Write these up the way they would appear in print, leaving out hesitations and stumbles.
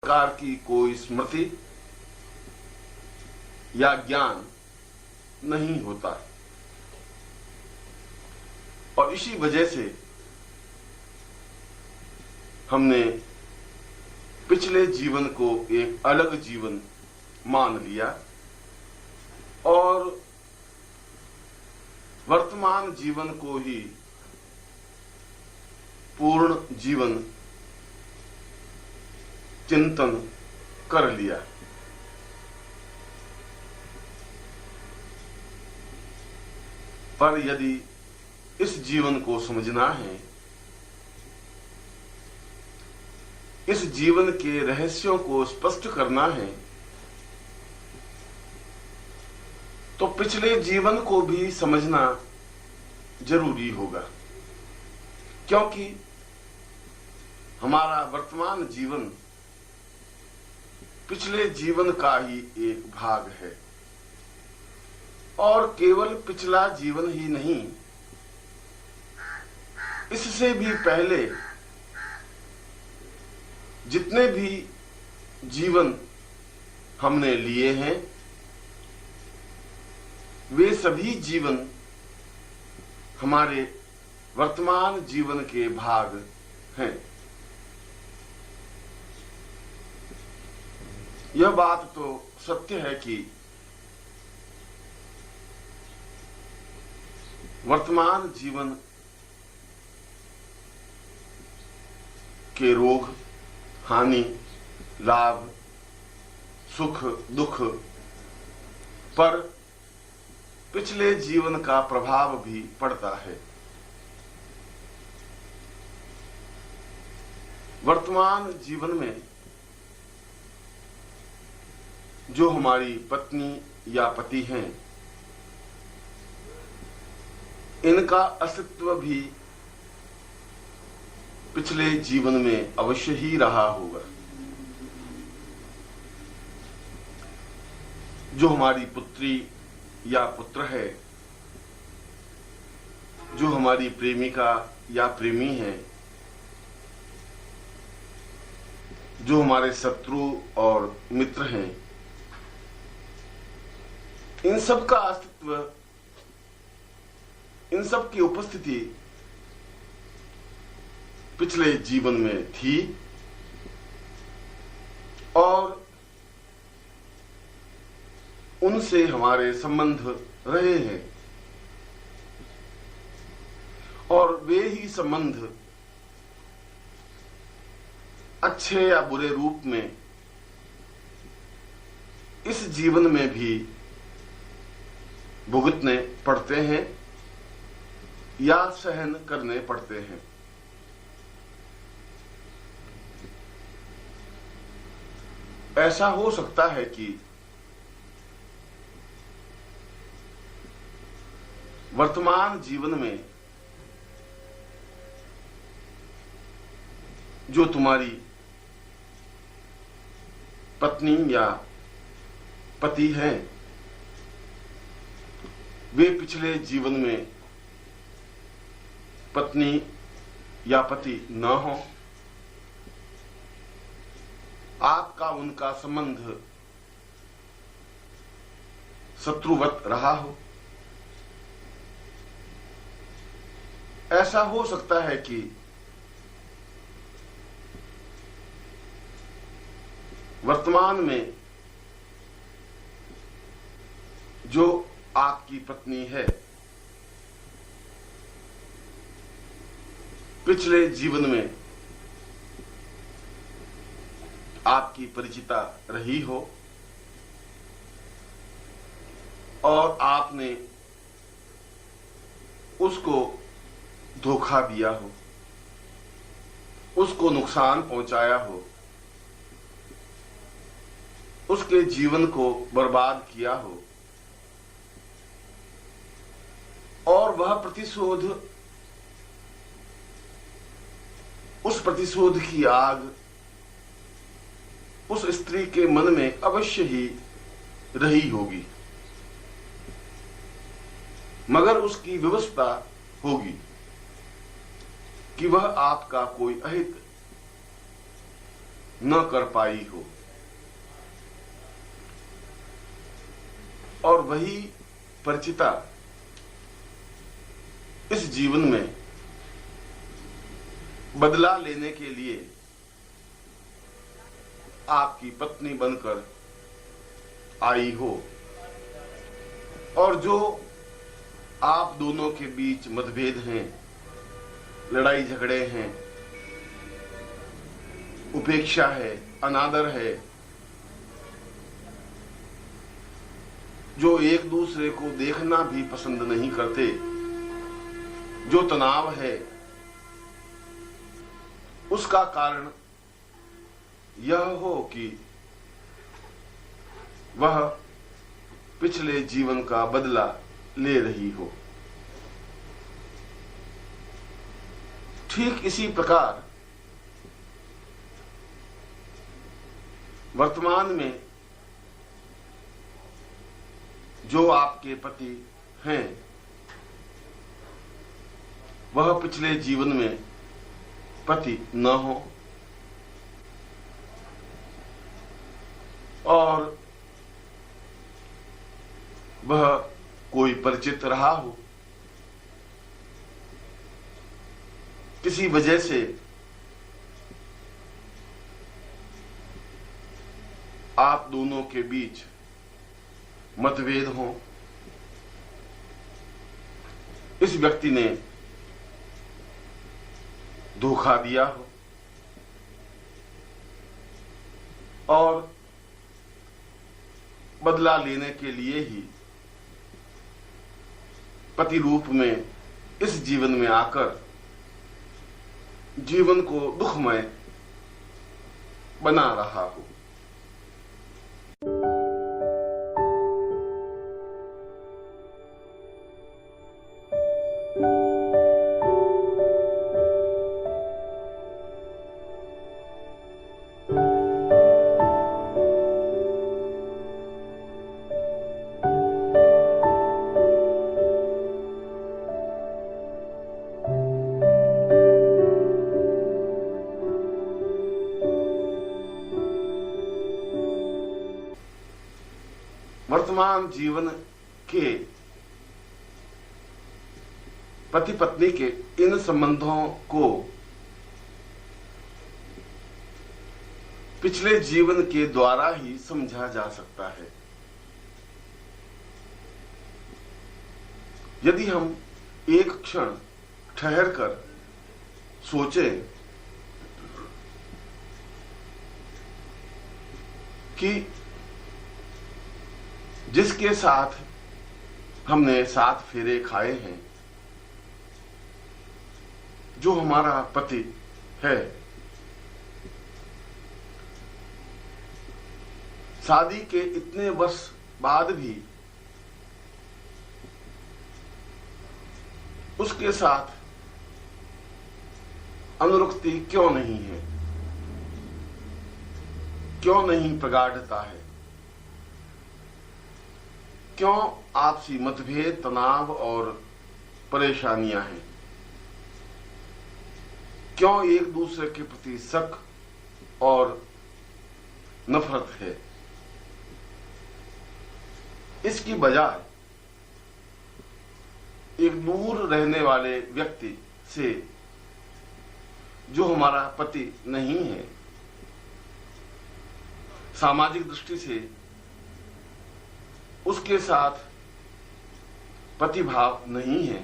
प्रकार की कोई स्मृति या ज्ञान नहीं होता। और इसी वजह से हमने पिछले जीवन को एक अलग जीवन मान लिया और वर्तमान जीवन को ही पूर्ण जीवन चिंतन कर लिया। पर यदि इस जीवन को समझना है, इस जीवन के रहस्यों को स्पष्ट करना है, तो पिछले जीवन को भी समझना जरूरी होगा, क्योंकि हमारा वर्तमान जीवन पिछले जीवन का ही एक भाग है। और केवल पिछला जीवन ही नहीं, इससे भी पहले जितने भी जीवन हमने लिए हैं, वे सभी जीवन हमारे वर्तमान जीवन के भाग हैं। यह बात तो सत्य है कि वर्तमान जीवन के रोग, हानि, लाभ, सुख, दुख पर पिछले जीवन का प्रभाव भी पड़ता है। वर्तमान जीवन में जो हमारी पत्नी या पति हैं, इनका अस्तित्व भी पिछले जीवन में अवश्य ही रहा होगा। जो हमारी पुत्री या पुत्र है, जो हमारी प्रेमिका या प्रेमी है, जो हमारे शत्रु और मित्र हैं, इन सब का अस्तित्व, इन सब की उपस्थिति पिछले जीवन में थी और उनसे हमारे संबंध रहे हैं और वे ही संबंध अच्छे या बुरे रूप में इस जीवन में भी भुगतने पड़ते हैं या सहन करने पड़ते हैं। ऐसा हो सकता है कि वर्तमान जीवन में जो तुम्हारी पत्नी या पति हैं, वे पिछले जीवन में पत्नी या पति न हो, आपका उनका संबंध शत्रुवत रहा हो। ऐसा हो सकता है कि वर्तमान में जो आपकी पत्नी है, पिछले जीवन में आपकी परिचिता रही हो और आपने उसको धोखा दिया हो, उसको नुकसान पहुंचाया हो, उसके जीवन को बर्बाद किया हो और वह उस प्रतिशोध की आग उस स्त्री के मन में अवश्य ही रही होगी, मगर उसकी व्यवस्था होगी कि वह आपका कोई अहित न कर पाई हो। और वही परिचिता इस जीवन में बदला लेने के लिए आपकी पत्नी बनकर आई हो, और जो आप दोनों के बीच मतभेद हैं, लड़ाई झगड़े हैं, उपेक्षा है, अनादर है, जो एक दूसरे को देखना भी पसंद नहीं करते, जो तनाव है, उसका कारण यह हो कि वह पिछले जीवन का बदला ले रही हो। ठीक इसी प्रकार वर्तमान में जो आपके पति हैं, वह पिछले जीवन में पति न हो और वह कोई परिचित रहा हो, किसी वजह से आप दोनों के बीच मतभेद हो, इस व्यक्ति ने धोखा दिया हो और बदला लेने के लिए ही पति रूप में इस जीवन में आकर जीवन को दुखमय बना रहा हो। वर्तमान जीवन के पति पत्नी के इन संबंधों को पिछले जीवन के द्वारा ही समझा जा सकता है। यदि हम एक क्षण ठहर कर सोचें कि जिसके साथ हमने 7 फेरे खाए हैं, जो हमारा पति है, शादी के इतने वर्ष बाद भी उसके साथ अनुरक्ति क्यों नहीं है, क्यों नहीं प्रगाढ़ता है, क्यों आपसी मतभेद, तनाव और परेशानियां हैं, क्यों एक दूसरे के प्रति शक और नफरत है। इसकी बजाय एक दूर रहने वाले व्यक्ति से, जो हमारा पति नहीं है, सामाजिक दृष्टि से उसके साथ पतिभाव नहीं है,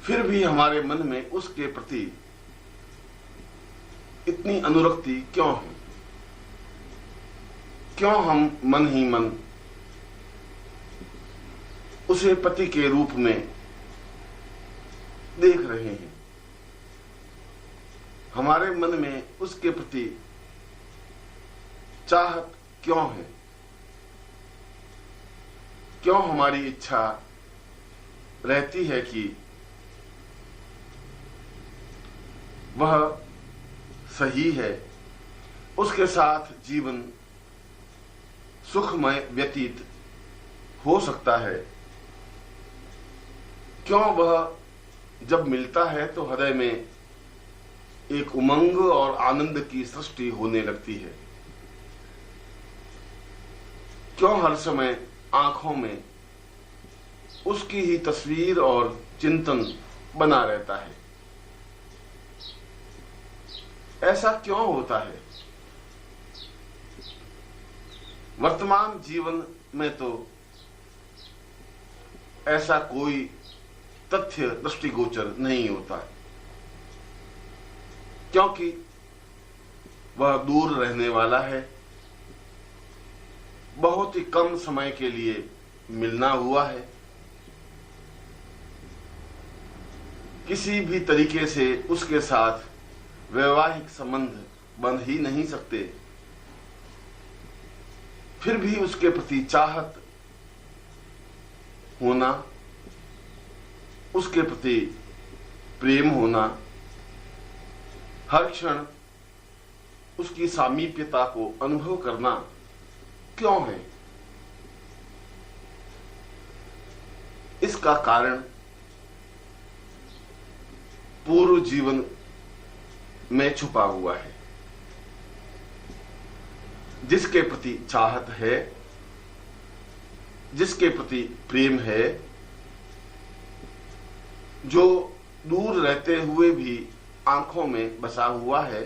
फिर भी हमारे मन में उसके प्रति इतनी अनुरक्ति क्यों है, क्यों हम मन ही मन उसे पति के रूप में देख रहे हैं। हमारे मन में उसके प्रति चाहत क्यों है, क्यों हमारी इच्छा रहती है कि वह सही है, उसके साथ जीवन सुखमय व्यतीत हो सकता है, क्यों वह जब मिलता है तो हृदय में एक उमंग और आनंद की सृष्टि होने लगती है। क्यों हर समय आंखों में उसकी ही तस्वीर और चिंतन बना रहता है? ऐसा क्यों होता है? वर्तमान जीवन में तो ऐसा कोई तथ्य दृष्टिगोचर नहीं होता है, क्योंकि वह दूर रहने वाला है, बहुत ही कम समय के लिए मिलना हुआ है, किसी भी तरीके से उसके साथ वैवाहिक संबंध बन ही नहीं सकते। फिर भी उसके प्रति चाहत होना, उसके प्रति प्रेम होना, हर क्षण उसकी सामीप्यता को अनुभव करना क्यों है? इसका कारण पूर्व जीवन में छुपा हुआ है। जिसके प्रति चाहत है, जिसके प्रति प्रेम है, जो दूर रहते हुए भी आंखों में बसा हुआ है,